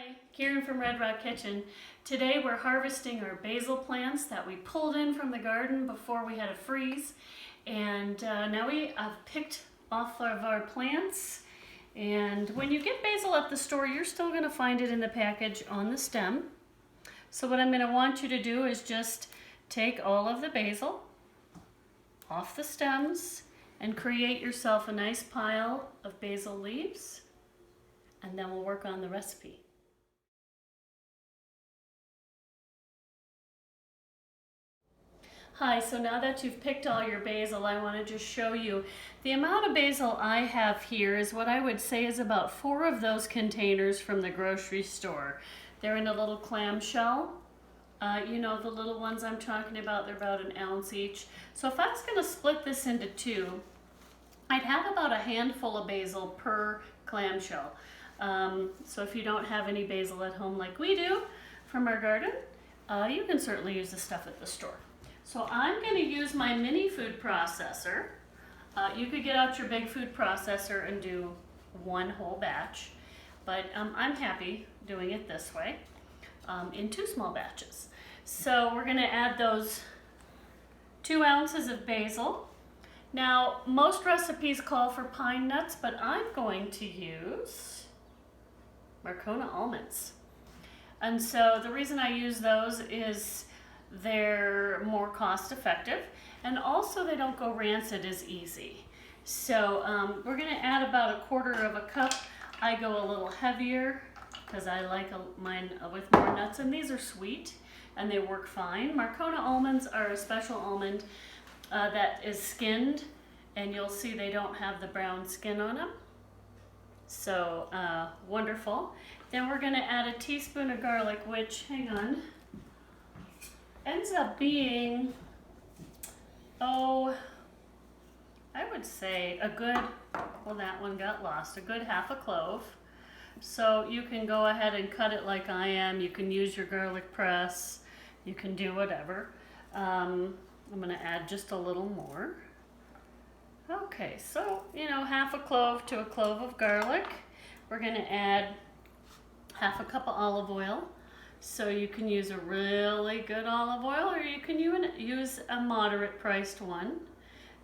Hi, Karen from Red Rock Kitchen. Today we're harvesting our basil plants that we pulled in from the garden before we had a freeze. And now we have picked off of our plants. And when you get basil at the store, you're still going to find it in the package on the stem. So what I'm going to want you to do is just take all of the basil off the stems and create yourself a nice pile of basil leaves. And then we'll work on the recipe. Hi, so now that you've picked all your basil, I want to just show you the amount of basil I have here is what I would say is about 4 of those containers from the grocery store. They're in a little clamshell. You know the little ones I'm talking about, they're about an ounce each. So if I was going to split this into 2, I'd have about a handful of basil per clamshell. So if you don't have any basil at home like we do from our garden, you can certainly use the stuff at the store. So I'm going to use my mini food processor. You could get out your big food processor and do one whole batch, but I'm happy doing it this way in 2 small batches. So we're going to add those 2 ounces of basil. Now most recipes call for pine nuts, but I'm going to use Marcona almonds. And so the reason I use those is they're more cost effective, and also they don't go rancid as easy. So we're going to add about 1/4 cup. I go a little heavier because I like mine with more nuts, and these are sweet and they work fine. Marcona almonds are a special almond that is skinned, and you'll see they don't have the brown skin on them. So wonderful. Then we're going to add a teaspoon of garlic, which, hang on, ends up being, I would say a good, well, that one got lost, a good 1/2 clove. So you can go ahead and cut it like I am. You can use your garlic press. You can do whatever. I'm going to add just a little more. Okay, so, 1/2 clove to a clove of garlic. We're going to add 1/2 cup of olive oil. So you can use a really good olive oil, or you can use a moderate priced one.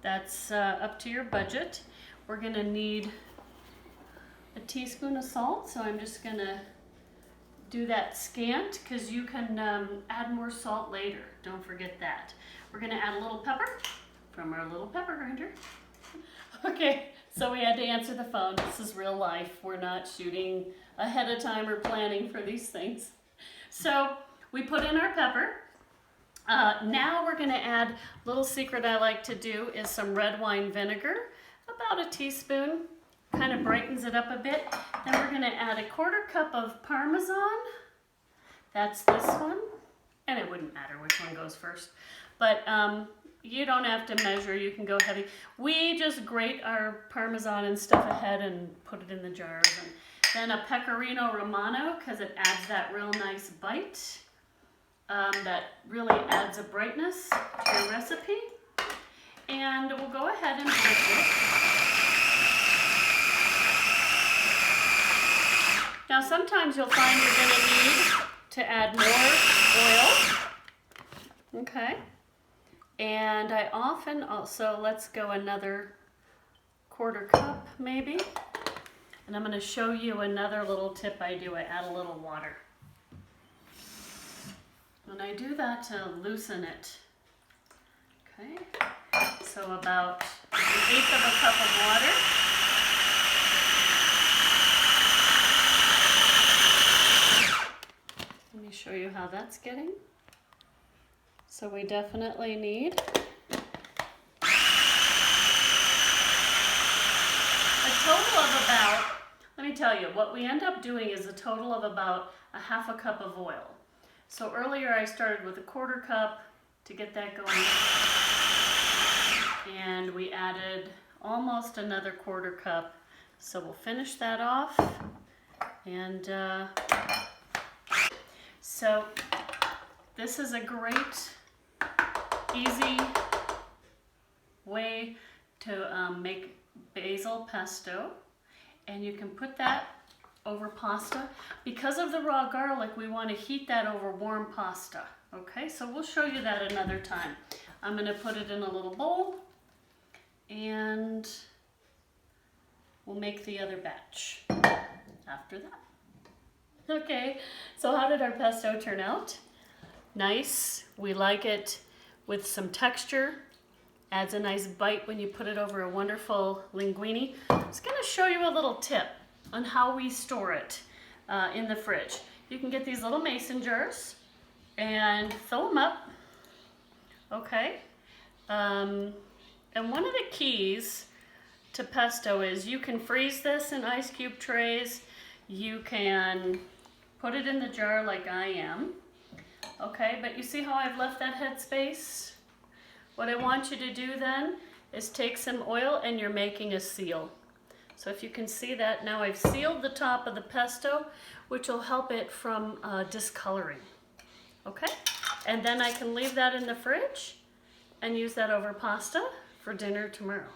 That's up to your budget. We're going to need a teaspoon of salt, so I'm just going to do that scant because you can add more salt later. Don't forget that. We're going to add a little pepper from our little pepper grinder. Okay, so we had to answer the phone. This is real life. We're not shooting ahead of time or planning for these things. So we put in our pepper. Now we're going to add, little secret I like to do is some red wine vinegar, about a teaspoon, kind of brightens it up a bit. Then we're going to add 1/4 cup of parmesan. That's this one, and it wouldn't matter which one goes first, but you don't have to measure, you can go heavy. We just grate our parmesan and stuff ahead and put it in the jars. And then a pecorino romano, because it adds that real nice bite. That really adds a brightness to your recipe. And we'll go ahead and mix it. Now sometimes you'll find you're going to need to add more oil. Okay. And I often also, let's go another 1/4 cup maybe. And I'm going to show you another little tip I do. I add a little water. And I do that to loosen it. Okay, so about 1/8 cup of water. Let me show you how that's getting. So we definitely need a total of about, let me tell you, what we end up doing is a total of about 1/2 cup of oil. So earlier I started with 1/4 cup to get that going. And we added almost another 1/4 cup. So we'll finish that off. And so this is a great, easy way to make basil pesto. And you can put that over pasta. Because of the raw garlic, we want to heat that over warm pasta. Okay, so we'll show you that another time. I'm going to put it in a little bowl and we'll make the other batch after that. Okay, so how did our pesto turn out? Nice. We like it with some texture. Adds a nice bite when you put it over a wonderful linguine. I'm just going to show you a little tip on how we store it in the fridge. You can get these little mason jars and fill them up. Okay. And one of the keys to pesto is you can freeze this in ice cube trays. You can put it in the jar like I am. Okay, but you see how I've left that head space? What I want you to do then is take some oil and you're making a seal. So if you can see that, now I've sealed the top of the pesto, which will help it from discoloring. Okay, and then I can leave that in the fridge and use that over pasta for dinner tomorrow.